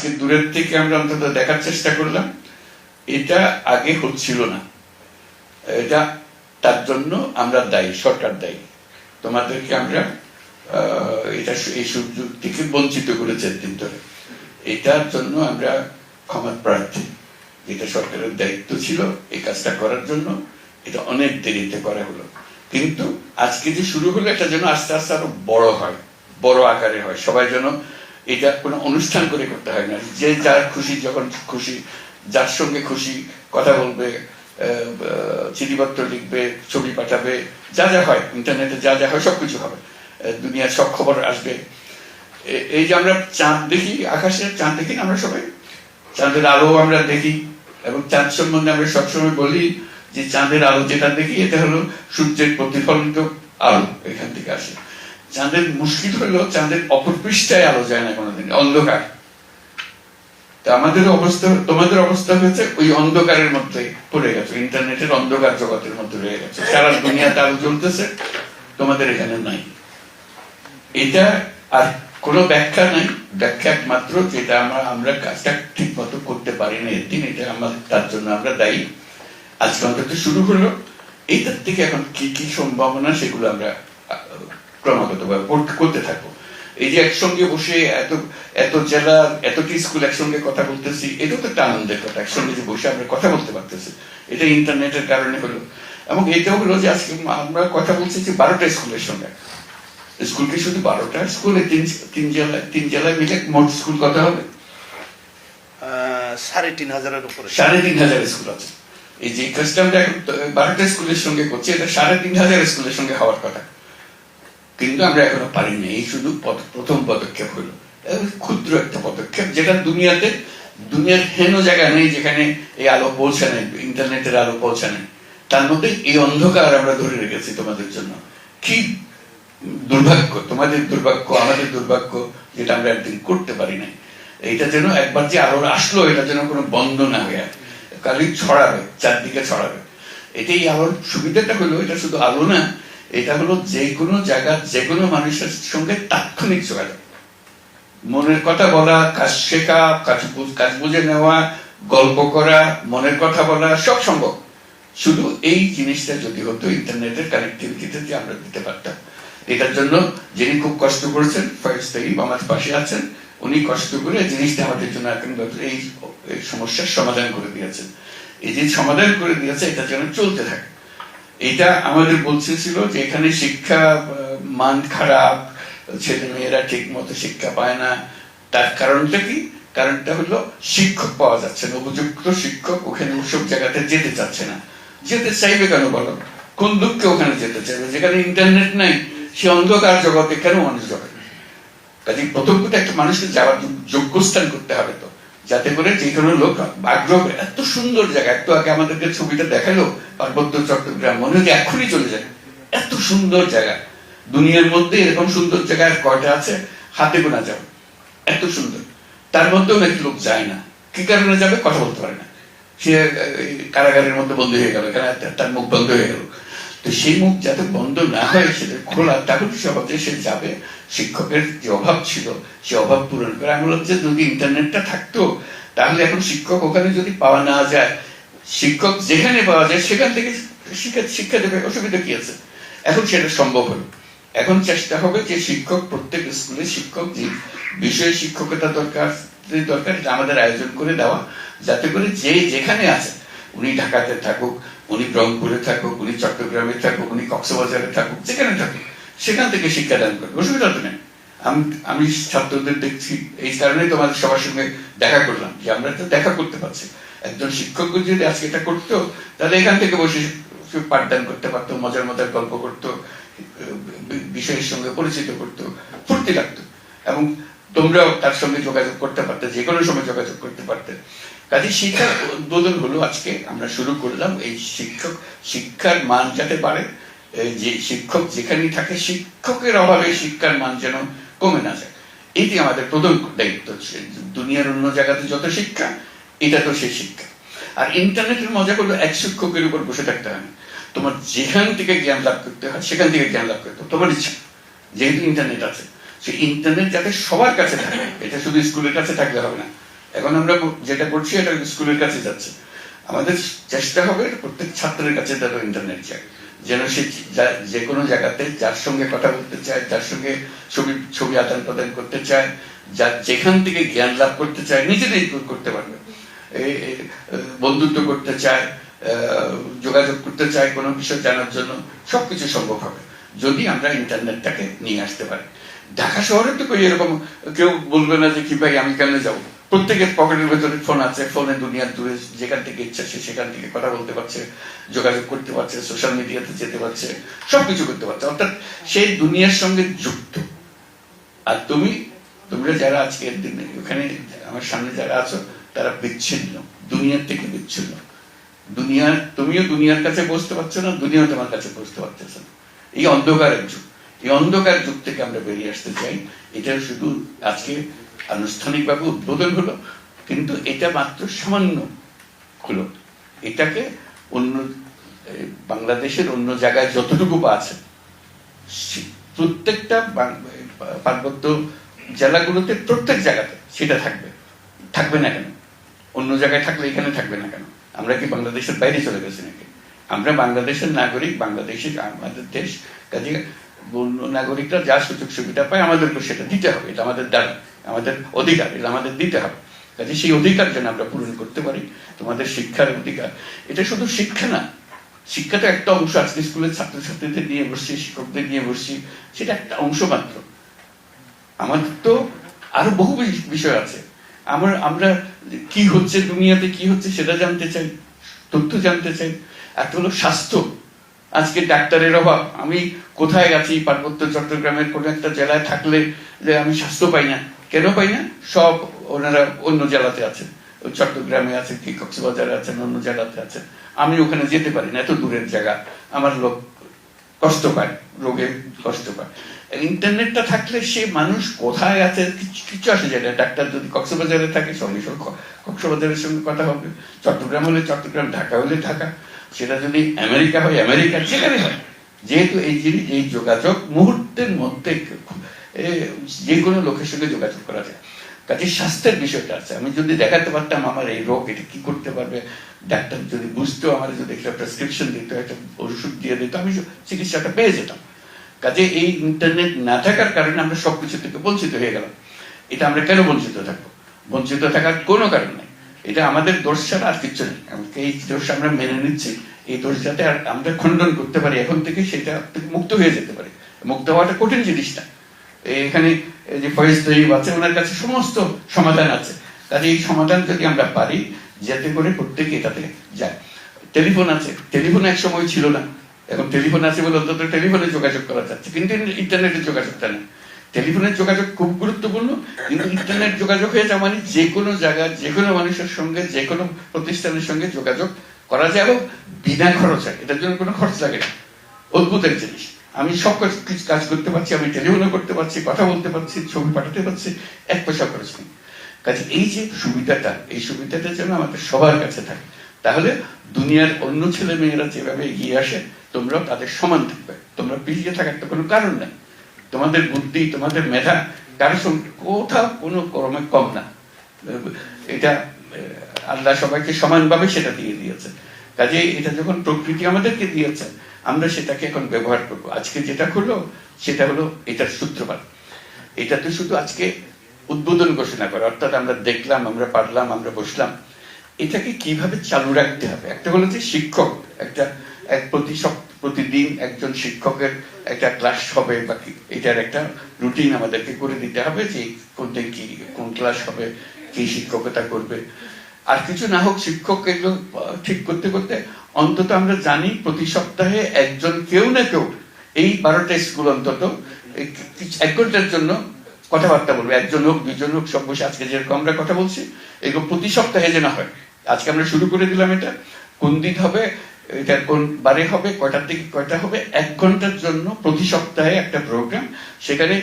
আজকে দূরের থেকে আমরা অন্তত দেখার চেষ্টা করলাম, এটা আগে হচ্ছিল না। এটা তার জন্য আমরা দায়ী, সরকার দায়ী। তোমাদেরকে আমরা এটা এই সুযোগ থেকে বঞ্চিত করেছে দিন ধরে, এটার জন্য আমরা ক্ষমা প্রার্থী। এটা সরকারের দায়িত্ব ছিল এই কাজটা করার জন্য, এটা অনেক দেরিতে করা হলো। কিন্তু আজকে যে শুরু হলো, এটা যেন আস্তে আস্তে আরো বড় হয়, বড় আকারে হয়। সবাই যেন এটা কোনো অনুষ্ঠান করে করতে হয় না, যে যার খুশি যখন খুশি, যার সঙ্গে খুশি কথা বলবে, চিঠিপত্র লিখবে, ছবি পাঠাবে, যা যা হয় ইন্টারনেটে, যা যা হয় সবকিছু হবে, দুনিয়ার সব খবর আসবে। এই যে আমরা চাঁদ দেখি, আকাশের চাঁদ দেখি না আমরা সবাই, চাঁদের আলো আমরা দেখি, এবং চাঁদ সম্বন্ধে আমরা সবসময় বলি যে চাঁদের আলো যেটা দেখি এটা হলো সূর্যের প্রতিফলিত আলো, এখান থেকে আসে। চাঁদের মুশকিল হলো চাঁদের অপর পৃষ্ঠায় আলো যায় না কোনোদিন, অন্ধকার। আমাদের অবস্থা, তোমাদের অবস্থা হয়েছে ওই অন্ধকারের মধ্যে পড়ে গেছে, ইন্টারনেটের অন্ধকার জগতের মধ্যে রয়ে গেছে। সারা দুনিয়াতে আলো জ্বলতেছে, তোমাদের এখানে নাই। এটা আর কোনো ব্যাখ্যা নাই, ব্যাখ্যা একমাত্র যেটা আমরা কাজটা ঠিক মতো করতে পারি না এদিন, এটা আমাদের, তার জন্য আমরা দায়ী। আজকে অন্তত শুরু হলো, এইটার থেকে এখন কি কি সম্ভাবনা সেগুলো আমরা ক্রমাগত করতে থাকবো। এই যে একসঙ্গে বসে এত জেলা, এতটি স্কুল একসঙ্গে কথা বলতেছি, এটা তো একটা আনন্দের কথা। একসঙ্গে যে বসে আমরা কথা বলতে পারতেছি, এটা ইন্টারনেটের কারণে হলো। এবং এটাও হলো যে আজকে আমরা কথা বলছি যে 12টা স্কুলের সঙ্গে। স্কুলকে শুধু 12টা স্কুলে, তিন জেলায় মিলে মোট স্কুল কত হবে? 3,500-এর উপরে, 3,500 স্কুল আছে। এই যে কাজটা আমরা 12টা স্কুলের সঙ্গে করছি, এটা 3,500 স্কুলের সঙ্গে হওয়ার কথা, কিন্তু আমরা এখনো পারিনি। এই শুধু প্রথম পদক্ষেপ হলো, ক্ষুদ্র একটা পদক্ষেপ, যেটা দুনিয়ার হেন জায়গা নেই যেখানে এই আলো পৌঁছানে, ইন্টারনেটের আলো পৌঁছানে। তার মধ্যে এই অন্ধকার আমরা ধরে রেখেছি তোমাদের জন্য। কি দুর্ভাগ্য, তোমাদের দুর্ভাগ্য, আমাদের দুর্ভাগ্য, যেটা আমরা একদিন করতে পারি না। এইটা যেন একবার যে আলো আসলো, এটা যেন কোনো বন্ধ না হয়ে কালি ছড়াবে, চারদিকে ছড়াবে। এটাই আলোর সুবিধাটা হলো, এটা শুধু আলো না, এটা হলো যে কোনো জায়গা, যে কোনো মানুষের সঙ্গে তাৎক্ষণিক যোগাযোগ, মনের কথা বলা, কাজ শেখা, কাজ বুঝে নেওয়া, গল্প করা, মনের কথা বলা, সব সম্ভব। শুধু এই জিনিসটা যদি হতো ইন্টারনেটের কানেক্টিভিটিতে, যে আমরা দিতে পারতাম। এটার জন্য যিনি খুব কষ্ট করেছেন, ফয়েজ তাইব আমার পাশে আছেন, উনি কষ্ট করে জিনিসটা আমাদের জন্য এই সমস্যার সমাধান করে দিয়েছেন। এই যে সমাধান করে দিয়েছে, এটা যেন চলতে থাকে। এটা আমাদের বলছিল যে এখানে শিক্ষা মান খারাপ, ছেলে মেয়েরা ঠিক মতো শিক্ষা পায় না। তার কারণটা কি? কারণটা হলো শিক্ষক পাওয়া যাচ্ছে না, উপযুক্ত শিক্ষক ওখানে সব জায়গাতে যেতে চাচ্ছে না। যেতে চাইবে কেন বলো? কোন দুঃখে ওখানে যেতে চাইবে? যেখানে ইন্টারনেট নাই, সে অন্ধকার জগতে কেন মানুষ যাবে? কাজে প্রথম কথা একটা মানুষকে যাওয়ার যোগ্য স্থান করতে হবে, তো যাতে করে যে কোনো লোক আগ্রহ। এত সুন্দর জায়গা, একটু আগে আমাদেরকে ছবিটা দেখালো পার্বত্য চট্টগ্রাম, মনে হয় এখনই চলে যায়। এত সুন্দর জায়গা, দুনিয়ার মধ্যে এরকম সুন্দর জায়গা আর কয়টা আছে? হাতে গোনা যাবে, এত সুন্দর। তার মধ্যেও নাকি লোক যায় না। কি কারণে যাবে? কথা বলতে পারে না, সে কারাগারের মধ্যে বন্দী হয়ে গেল, তার মুখ বন্ধ হয়ে গেল। তো সেই মুখ যাতে বন্ধ না হয়, সেটা খোলা, তাহলে সহজে সে যাবে। শিক্ষকের যে অভাব ছিল, সে অভাব পূরণ করে। আমি বললাম যে যদি ইন্টারনেটটা থাকতো, তাহলে এখন শিক্ষক ওখানে যদি পাওয়া না যায়, শিক্ষক যেখানে পাওয়া যায় সেখান থেকে শিক্ষা দেবে, অসুবিধা কি আছে? এখন সেটা সম্ভব হলো। এখন চেষ্টা হবে যে শিক্ষক, প্রত্যেক স্কুলে শিক্ষক, যে বিষয়ে শিক্ষকতা দরকার, এটা আমাদের আয়োজন করে দেওয়া, যাতে করে যে যেখানে আছে, উনি ঢাকাতে থাকুক, উনি রংপুরে থাকুক, উনি চট্টগ্রামে থাকুক, উনি কক্সবাজারে থাকুক, যেখানে থাকুক, সেখান থেকে শিক্ষাদান করবে, অসুবিধা তো নেই। আমি ছাত্রদের দেখছি, এই কারণে তোমাদের সবার সঙ্গে দেখা করলাম, যে আমরা তো দেখা করতে পারছি। একজন শিক্ষক যদি আজকে এটা করতো, তাহলে এখান থেকে বসে পাঠদান করতে পারতো, মজার মজার গল্প করতো, বিষয়ের সঙ্গে পরিচিত করতো, ফুর্তি লাগতো, এবং তোমরাও তার সঙ্গে যোগাযোগ করতে পারতে, যে কোনো সময় যোগাযোগ করতে পারতে। কাজে শিক্ষার উদ্বোধন হলো আজকে, আমরা শুরু করলাম। এই শিক্ষার মান যাতে বাড়ে, যে শিক্ষক যেখানেই থাকে, শিক্ষকের অভাবে শিক্ষার মান যেন কমে না যায়, এটি আমাদের প্রথম দায়িত্ব। দুনিয়ার অন্য জায়গাতে যত শিক্ষা, এটা তো সেই শিক্ষা। আর ইন্টারনেটের মজা করলো, এক শিক্ষকের উপর বসে থাকতে হয় না, তোমার যেখান থেকে জ্ঞান লাভ করতে হয় সেখান থেকে জ্ঞান লাভ করতে, তোমার ইচ্ছা। যেহেতু ইন্টারনেট আছে, সেই ইন্টারনেট যাতে সবার কাছে থাকে, এটা শুধু স্কুলের কাছে থাকলে হবে না, এখন আমরা যেটা করছি এটা স্কুলের কাছে যাচ্ছে। আমাদের চেষ্টা হবে প্রত্যেক ছাত্রের কাছে যেন ইন্টারনেট যায়, যেন সে যে কোনো জায়গাতে যার সঙ্গে কথা বলতে চায়, যার সঙ্গে ছবি আদান প্রদান করতে চায়, যেখান থেকে জ্ঞান লাভ করতে চায় নিজেরাই করতে পারবে। বন্ধুত্ব করতে চায়, যোগাযোগ করতে চায় কোনো বিষয় জানার জন্য, সবকিছু সম্ভব হবে যদি আমরা ইন্টারনেটটাকে নিয়ে আসতে পারি। ঢাকা শহরে তো এরকম কেউ বলবে না যে কি ভাই আমি কেমনে যাবো। প্রত্যেকের পকেটের ভেতরে ফোন আছে, ফোনে দুনিয়ার দূরে যেখান থেকে ইচ্ছা সে সেখান থেকে কথা বলতে পারছে, যোগাযোগ করতে পারছে, সোশ্যাল মিডিয়াতে যেতে পারছে, সবকিছু করতে পারছে, অর্থাৎ সেই দুনিয়ার সঙ্গে যুক্ত। আর তোমরা যারা আজকের দিনে ওখানে আমার সামনে যারা আছো তারা বিচ্ছিন্ন, দুনিয়ার থেকে বিচ্ছিন্ন। তুমিও দুনিয়ার কাছে বসতে পারছো না, দুনিয়াও তোমার কাছে বসতে পারতেছে না। এই অন্ধকারের যুগ, এই অন্ধকার যুগ থেকে আমরা বেরিয়ে আসতে চাই। এটা শুধু আজকে আনুষ্ঠানিকভাবে উদ্বোধন হলো, কিন্তু এটা মাত্র সামান্য হলো। এটাকে অন্য বাংলাদেশের অন্য জায়গায় যতটুকু আছে প্রত্যেকটা পার্বত্য জেলাগুলোতে প্রত্যেক জায়গাতে সেটা থাকবে না কেন? অন্য জায়গায় থাকলে এখানে থাকবে না কেন? আমরা কি বাংলাদেশের বাইরে চলে গেছি নাকি? আমরা বাংলাদেশের নাগরিক, বাংলাদেশের আমাদের দেশ, কাজে অন্য নাগরিকরা যা সুযোগ সুবিধা পায় আমাদেরকে সেটা দিতে হবে। এটা আমাদের দাবি, আমাদের অধিকার, এটা আমাদের দিতে হবে। কাজে সেই অধিকার যেন আমরা পূরণ করতে পারি। তোমাদের শিক্ষার অধিকার, এটা শুধু শিক্ষা না, শিক্ষাটা একটা অংশ। আজকে স্কুলের ছাত্রছাত্রীদের নিয়ে বসছি, শিক্ষকদের নিয়ে বসছি, সেটা একটা অংশ মাত্র। আমাদের তো আরো বহু বিষয় আছে। আমরা কি হচ্ছে দুনিয়াতে, কি হচ্ছে সেটা জানতে চাই, তথ্য জানতে চাই। একটা হলো স্বাস্থ্য, আজকে ডাক্তারের অভাব। আমি কোথায় আছি, পার্বত্য চট্টগ্রামের কোন একটা জেলায় থাকলে যে আমি স্বাস্থ্য পাই না, কেন পাই না? সব ওনারা অন্য জেলাতে আছেন, চট্টগ্রামে আছে কি কক্সবাজারে আছেন, অন্য জেলাতে আছেন। আমি ওখানে যেতে পারি না, এত দূরের জায়গা, আমার লোক কষ্ট পায়, রোগে কষ্ট পায়। ইন্টারনেটটা থাকলে সে মানুষ কোথায় আছে কিছু আসে যায় না। ডাক্তার যদি কক্সবাজারে থাকে সঙ্গে সঙ্গে কক্সবাজারের সঙ্গে কথা হবে, চট্টগ্রাম হলে চট্টগ্রাম, ঢাকা হলে ঢাকা, সেটা যদি আমেরিকা হয় আমেরিকা, যেখানে হয়। যেহেতু এই যোগাযোগ মুহূর্তের মধ্যে যে কোনো লোকের সঙ্গে যোগাযোগ করা যায়। কাজে স্বাস্থ্যের বিষয়টা আছে। আমি যদি দেখাতে পারতাম আমার এই রোগ, এটা কি করতে পারবে, ডাক্তার যদি বুঝতো, আমার যদি একটা প্রেসক্রিপশন দিত, একটা ওষুধ দিয়ে দিত, আমি চিকিৎসাটা পেয়ে যেতাম। কাজে এই ইন্টারনেট না থাকার কারণে আমরা সবকিছু থেকে বঞ্চিত হয়ে গেলাম। এটা আমরা কেন বঞ্চিত থাকবো? বঞ্চিত থাকার কোনো কারণ নেই। এটা আমাদের দোষ ছাড়া আর কিছু নেই। এই দোষ আমরা মেনে নিচ্ছি, এই দোষ যাতে আমরা খণ্ডন করতে পারি এখন থেকে, সেটা থেকে মুক্ত হয়ে যেতে পারি। মুক্ত হওয়াটা কঠিন জিনিস না। এখানে যে ফয়েজ তৈব আছে, ওনার কাছে সমস্ত সমাধান আছে। কাজে এই সমাধান যদি আমরা পারি, যাতে করে প্রত্যেকে এটাতে যায়। টেলিফোন আছে, টেলিফোন এক সময় ছিল না, এখন টেলিফোন আছে বলে অন্তত টেলিফোনে যোগাযোগ করা যাচ্ছে, কিন্তু ইন্টারনেটের যোগাযোগটা নেই। টেলিফোনের যোগাযোগ খুব গুরুত্বপূর্ণ, কিন্তু ইন্টারনেট যোগাযোগ হয়ে যাওয়া মানে যে কোনো জায়গায়, যে কোনো মানুষের সঙ্গে, যে কোনো প্রতিষ্ঠানের সঙ্গে যোগাযোগ করা যায়, এবং বিনা খরচে। এটার জন্য কোনো খরচ লাগে না। অদ্ভুত এক জিনিস। আমি সব কিছু কাজ করতে পারছি, আমি টেলিফোনে করতে পারছি, কথা বলতে পারছি, ছবি পাঠাতে পারছি, এক পয়সা খরচ নেই। কাজে এই যে সুবিধাটা, এই সুবিধাটা যেন আমাদের সবার কাছে থাকে, তাহলে দুনিয়ার অন্য ছেলে মেয়েরা যেভাবে এগিয়ে আসে, তোমরাও তাদের সমান থাকবে। তোমরা পিছিয়ে থাকার তো কোনো কারণ নেই। তোমাদের বুদ্ধি, তোমাদের মেধা কারোর সঙ্গে কোথাও কোনো ক্রমে কম না। এটা আল্লাহ সবাইকে সমানভাবে সেটা দিয়ে দিয়েছে। কাজে এটা যখন প্রকৃতি আমাদেরকে দিয়েছে, আমরা সেটাকে এখন ব্যবহার করবো। আজকে যেটা হলো সেটা হলো এটার সূত্রপাত। এটা তো শুধু আজকে উদ্বোধন ঘোষণা করে, অর্থাৎ আমরা দেখলাম, আমরা পারলাম, আমরা বসলাম। এটাকে কিভাবে চালু রাখতে হবে? একটা হলো যে শিক্ষক, প্রতিদিন একজন শিক্ষকের একটা ক্লাস হবে, বা এটার একটা রুটিন আমাদেরকে করে দিতে হবে, যে কোন ক্লাস হবে, কি শিক্ষকতা করবে। আর কিছু না হোক, শিক্ষক এগুলো ঠিক করতে করতে অন্তত আমরা জানি প্রতি সপ্তাহে একজন কেউ না কেউ এই 12টা স্কুল অন্তত 1 ঘন্টার জন্য কথাবার্তা বলবে। একজন হোক, দুইজন হোক, সব বসে আজকে যেরকম আমরা কথা বলছি, এগুলো প্রতি সপ্তাহে যেন হয়। আজকে আমরা শুরু করে দিলাম এটা, কোন দিন হবে, এটা কোন বারে হবে, কয়টার থেকে কয়টা হবে, 1 ঘন্টার জন্য প্রতি সপ্তাহে একটা প্রোগ্রাম। সেখানে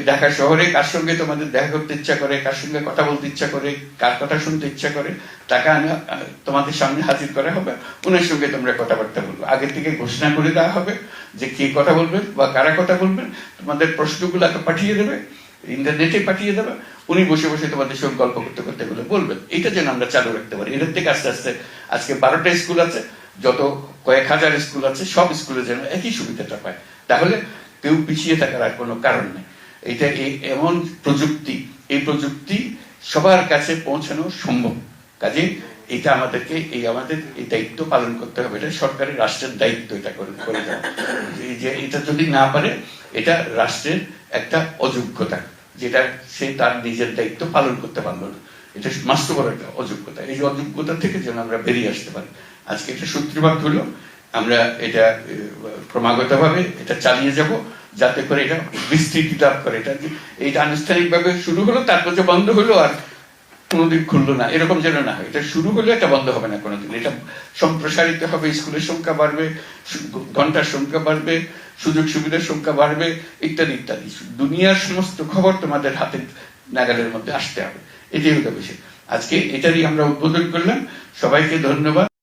ঢাকা শহরে কার সঙ্গে তোমাদের দেখা করতে ইচ্ছা করে, কার সঙ্গে কথা বলতে ইচ্ছা করে, কার কথা শুনতে ইচ্ছা করে, তাকে তোমাদের সামনে হাজির করা হবে, ওনার সঙ্গে তোমরা কথাবার্তা বলবে। আগে থেকে ঘোষণা করে দেওয়া হবে যে কে কথা বলবেন বা কারা কথা বলবেন। তোমাদের প্রশ্নগুলো পাঠিয়ে দেবে, ইন্টারনেটে পাঠিয়ে দেবে, উনি বসে বসে তোমাদের সঙ্গে গল্প করতে করতে এগুলো বলবেন। এটা যেন আমরা চালু রাখতে পারি। এটার থেকে আস্তে আস্তে আজকে 12টা স্কুল আছে, যত কয়েক হাজার স্কুল আছে, সব স্কুলে যেন একই সুবিধাটা পায়, তাহলে কেউ পিছিয়ে থাকার আর কোনো কারণ নেই। এটা এমন প্রযুক্তি, এই প্রযুক্তি সবার কাছে পৌঁছানো সম্ভব। কাজে এটা আমাদেরকে আমাদের এই দায়িত্ব পালন করতে হবে। এটা সরকারের, রাষ্ট্রের দায়িত্ব এটা করে দেওয়া। যে এটা যদি না পারে, এটা রাষ্ট্রের একটা অযোগ্যতা, যেটা সে তার নিজের দায়িত্ব পালন করতে পারলো না। এটা মাস্ত বড় একটা অযোগ্যতা। এই অযোগ্যতা থেকে যেন আমরা বেরিয়ে আসতে পারি। আজকে এটা সূত্রপাত হলো, আমরা এটা ক্রমাগত ভাবে এটা চালিয়ে যাব, যাতে করে এটা বিস্তৃতি লাভ করে। এটা আনুষ্ঠানিক ভাবে শুরু হলো, তারপর যে বন্ধ হলো আর কোনোদিন খুললো না, এরকম যেন না হয়। এটা শুরু হলে এটা বন্ধ হবে না কোনোদিন। এটা সম্প্রসারিত হবে, স্কুলের সংখ্যা বাড়বে, ঘন্টার সংখ্যা বাড়বে, সুযোগ সুবিধার সংখ্যা বাড়বে, ইত্যাদি ইত্যাদি। দুনিয়ার সমস্ত খবর তোমাদের হাতে নাগালের মধ্যে আসতে হবে। এটাই হলো বিষয়। আজকে এটারই আমরা উদ্বোধন করলাম। সবাইকে ধন্যবাদ।